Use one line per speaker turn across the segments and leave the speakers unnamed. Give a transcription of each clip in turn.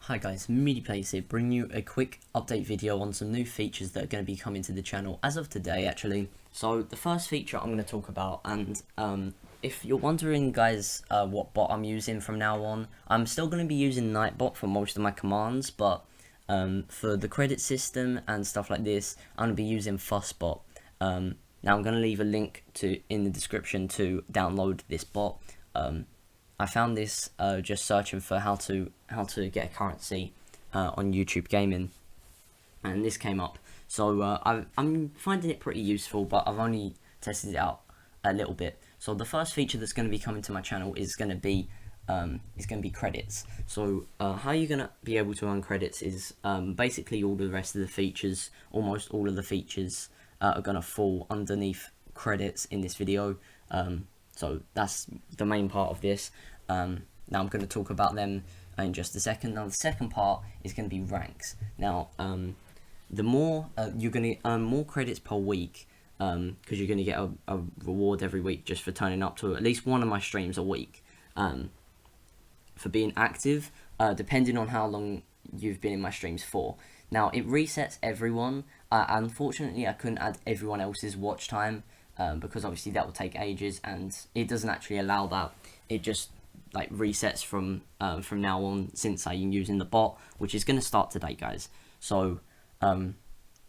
Hi guys, MediPlays here, bringing you a quick update video on some new features that are going to be coming to the channel as of today actually. So the first feature I'm going to talk about, and if you're wondering guys what bot I'm using from now on, I'm still going to be using Nightbot for most of my commands, but for the credit system and stuff like this, I'm going to be using Fussbot. Now I'm going to leave a link in the description to download this bot. I found this just searching for how to get a currency on YouTube Gaming, and this came up. So I'm finding it pretty useful, but I've only tested it out a little bit. So the first feature that's going to be coming to my channel is going to be credits. So how you're going to be able to earn credits is basically all the rest of the features. Almost all of the features are going to fall underneath credits in this video. So that's the main part of this. Now I'm going to talk about them in just a second. Now the second part is going to be ranks. Now the more you're going to earn more credits per week, because you're going to get a reward every week just for turning up to at least one of my streams a week, for being active, depending on how long you've been in my streams for. Now it resets everyone. Unfortunately I couldn't add everyone else's watch time, because obviously that will take ages, and it doesn't actually allow that. It just like resets from now on, since I'm using the bot, which is going to start today, guys. So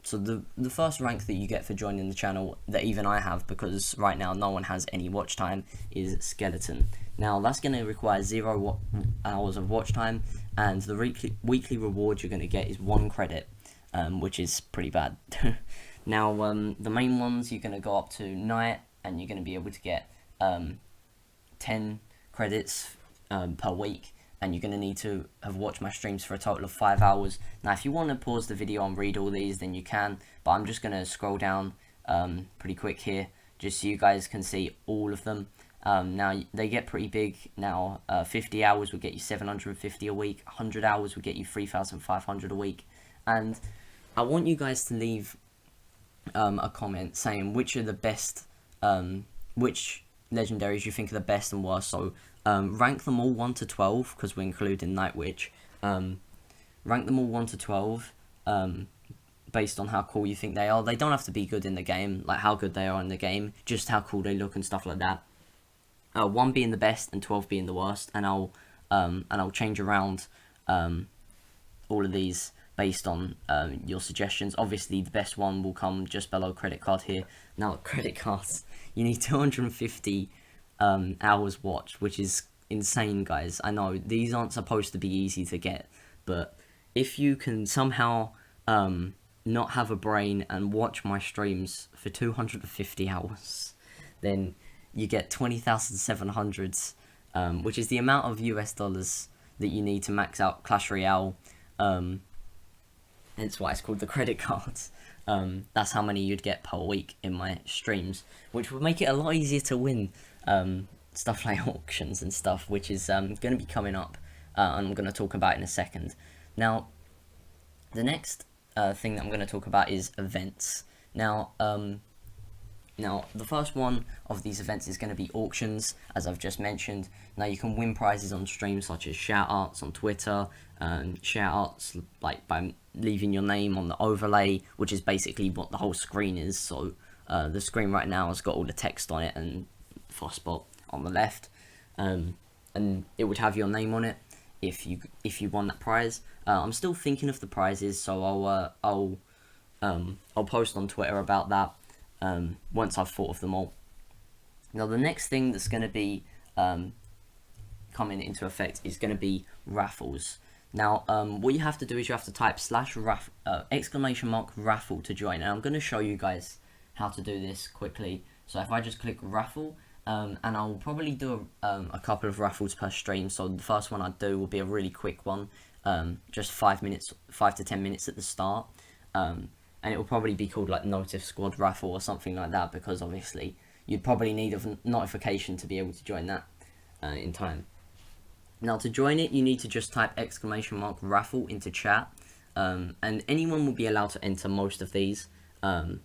so the first rank that you get for joining the channel, that even I have, because right now no one has any watch time, is Skeleton. Now that's going to require 0 hours of watch time, and the weekly reward you're going to get is 1 credit, which is pretty bad. Now the main ones, you're going to go up to night, and you're going to be able to get 10 credits per week, and you're going to need to have watched my streams for a total of 5 hours. Now if you want to pause the video and read all these, then you can, but I'm just going to scroll down pretty quick here, just so you guys can see all of them. Now they get pretty big. Now 50 hours will get you 750 a week, 100 hours will get you 3,500 a week, and I want you guys to leave a comment saying which are the best, which legendaries you think are the best and worst. So rank them all 1 to 12, because we're including Night Witch. Rank them all 1 to 12 based on how cool you think they are. They don't have to be good in the game, like how good they are in the game, just how cool they look and stuff like that. 1 being the best and 12 being the worst, and I'll change around all of these based on your suggestions. Obviously the best one will come just below credit card here. Now credit cards, you need 250 hours watched, which is insane, guys. I know these aren't supposed to be easy to get, but if you can somehow not have a brain and watch my streams for 250 hours, then you get 20,700, which is the amount of US dollars that you need to max out Clash Royale. Hence why it's called the credit cards. That's how many you'd get per week in my streams, which would make it a lot easier to win stuff like auctions and stuff, which is going to be coming up, and I'm going to talk about in a second. Now the next thing that I'm going to talk about is events. Now the first one of these events is going to be auctions, as I've just mentioned. Now you can win prizes on stream, such as shoutouts on Twitter, shoutouts like by leaving your name on the overlay, which is basically what the whole screen is. So the screen right now has got all the text on it and Fussbot on the left, and it would have your name on it if you won that prize. I'm still thinking of the prizes, so I'll post on Twitter about that once I've thought of them all. Now the next thing that's going to be coming into effect is going to be raffles. Now what you have to do is you have to type !raffle to join, and I'm going to show you guys how to do this quickly. So if I just click raffle, and I'll probably do a couple of raffles per stream. So the first one I do will be a really quick one, just 5 to 10 minutes at the start, and it will probably be called like Notif Squad Raffle or something like that, because obviously you'd probably need a notification to be able to join that in time. Now to join it, you need to just type !raffle into chat, and anyone will be allowed to enter most of these, and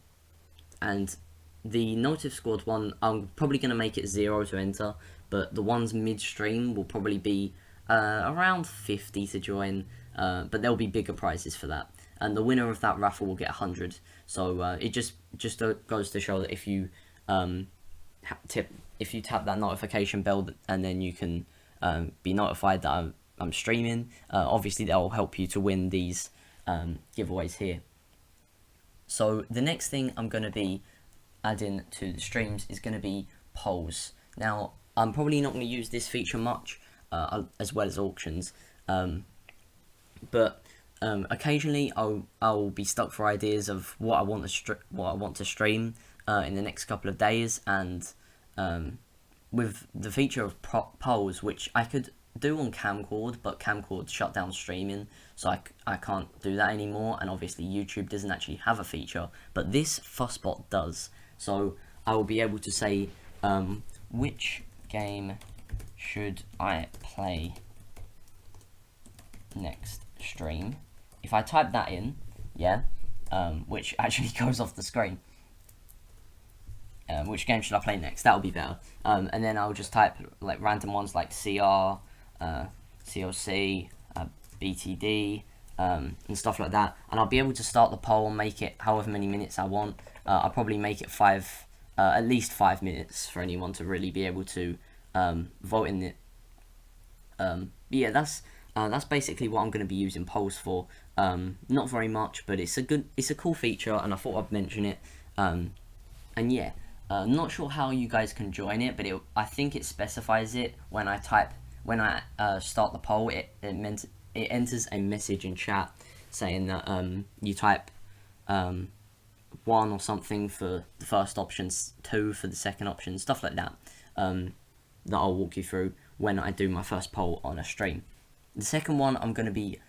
the Notif Squad one, I'm probably going to make it 0 to enter, but the ones midstream will probably be around 50 to join, but there'll be bigger prizes for that. And the winner of that raffle will get 100. So it just goes to show that if you tap that notification bell, and then you can be notified that I'm streaming. Obviously, that will help you to win these giveaways here. So the next thing I'm going to be adding to the streams is going to be polls. Now, I'm probably not going to use this feature much, as well as auctions, but occasionally I'll be stuck for ideas of what I want to stream in the next couple of days, and with the feature of polls, which I could do on Camcord, but Camcord shut down streaming, so I can't do that anymore, and obviously YouTube doesn't actually have a feature, but this Fussbot does. So I will be able to say, which game should I play next stream? If I type that in, yeah, which actually goes off the screen, which game should I play next? That'll be better. And then I'll just type like random ones like CR, CLC, BTD, and stuff like that, and I'll be able to start the poll and make it however many minutes I want. I'll probably make it at least 5 minutes for anyone to really be able to vote in it. Yeah, that's basically what I'm going to be using polls for. Not very much, but it's a cool feature, and I thought I'd mention it. And yeah, not sure how you guys can join it, but I think it specifies it when I start the poll. It enters a message in chat saying that you type 1 or something for the first option, 2 for the second option, stuff like that. That I'll walk you through when I do my first poll on a stream. The second one the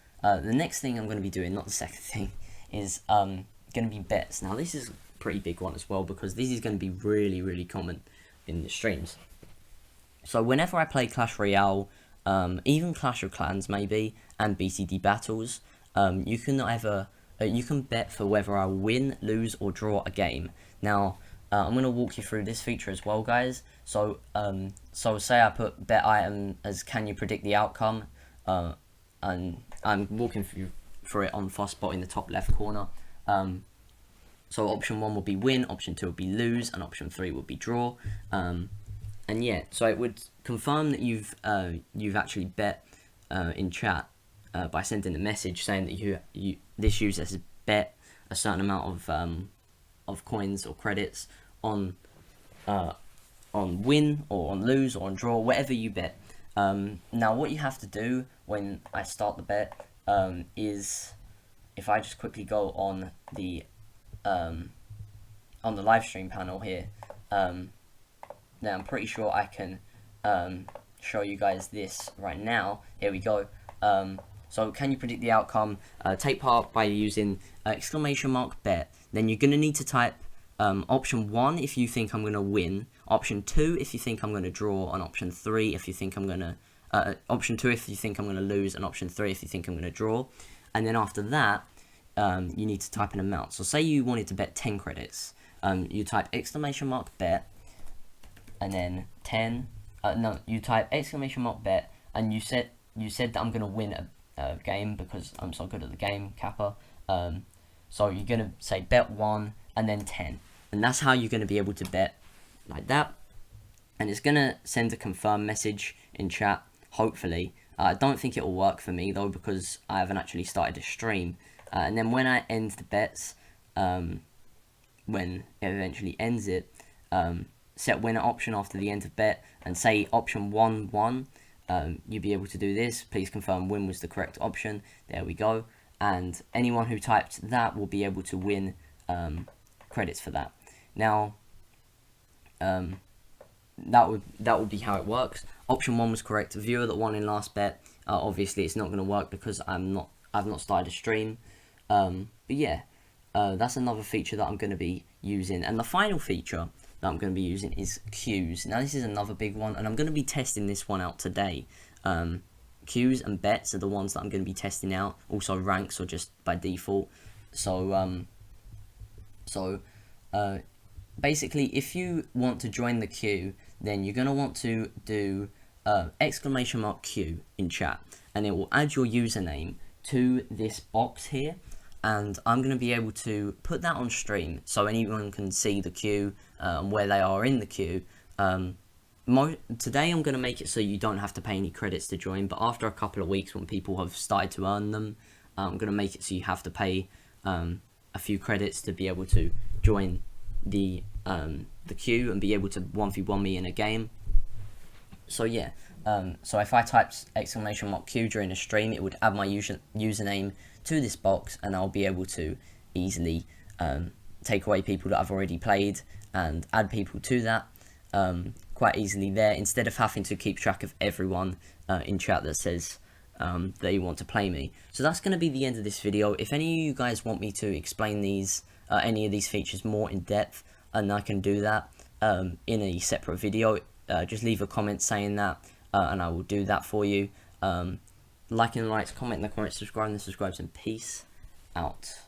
next thing I'm going to be doing, not the second thing, is going to be bets. Now this is a pretty big one as well, because this is going to be really, really common in the streams. So whenever I play Clash Royale, even Clash of Clans maybe, and BCD battles, you can bet for whether I win, lose, or draw a game. Now, I'm going to walk you through this feature as well, guys. So say I put bet item as can you predict the outcome, and I'm walking through it on Fussbot in the top left corner. So option 1 will be win, option 2 will be lose, and option 3 will be draw. And yeah, so it would confirm that you've actually bet in chat by sending a message saying that this user has bet a certain amount of coins or credits on win or on lose or on draw, whatever you bet. Now what you have to do when I start the bet is, if I just quickly go on the live stream panel here, now I'm pretty sure I can show you guys this right now. Here we go. So can you predict the outcome? Take part by using !bet. Then you're going to need to type option 1 if you think I'm going to win, option 2 if you think I'm going to draw, and option 3 if you think I'm going to option 2 if you think I'm going to lose, and option 3 if you think I'm going to draw. And then after that, you need to type an amount. So say you wanted to bet 10 credits. You type !bet, and then 10. You type !bet, and you said that I'm going to win a game because I'm so good at the game, Kappa. So you're going to say bet 1 and then 10. And that's how you're going to be able to bet like that. And it's going to send a confirm message in chat, hopefully. I don't think it will work for me though, because I haven't actually started a stream. And then when I end the bets, when it eventually ends it, set winner option after the end of bet, and say option 1 won. You'll be able to do this. Please confirm win was the correct option. There we go. And anyone who typed that will be able to win credits for that. Now, that would be how it works. Option 1 was correct. The viewer that won in last bet. Obviously, it's not going to work because I've not started a stream. But yeah, that's another feature that I'm going to be using. And the final feature that I'm going to be using is queues. Now this is another big one, and I'm going to be testing this one out today. Queues and bets are the ones that I'm going to be testing out. Also ranks, or just by default. So basically, if you want to join the queue, then you're going to want to do !Q in chat, and it will add your username to this box here, and I'm going to be able to put that on stream so anyone can see the queue and where they are in the queue. Today I'm going to make it so you don't have to pay any credits to join, but after a couple of weeks when people have started to earn them, I'm going to make it so you have to pay a few credits to be able to join the queue and be able to 1v1 me in a game. So yeah, so if I typed !Q during a stream, it would add my username to this box, and I'll be able to easily take away people that I've already played and add people to that quite easily there, instead of having to keep track of everyone in chat that says they want to play me. So that's going to be the end of this video. If any of you guys want me to explain these any of these features more in depth, and I can do that in a separate video, just leave a comment saying that, and I will do that for you. Like in the likes, comment in the comments, subscribe in the subscribes, and peace out.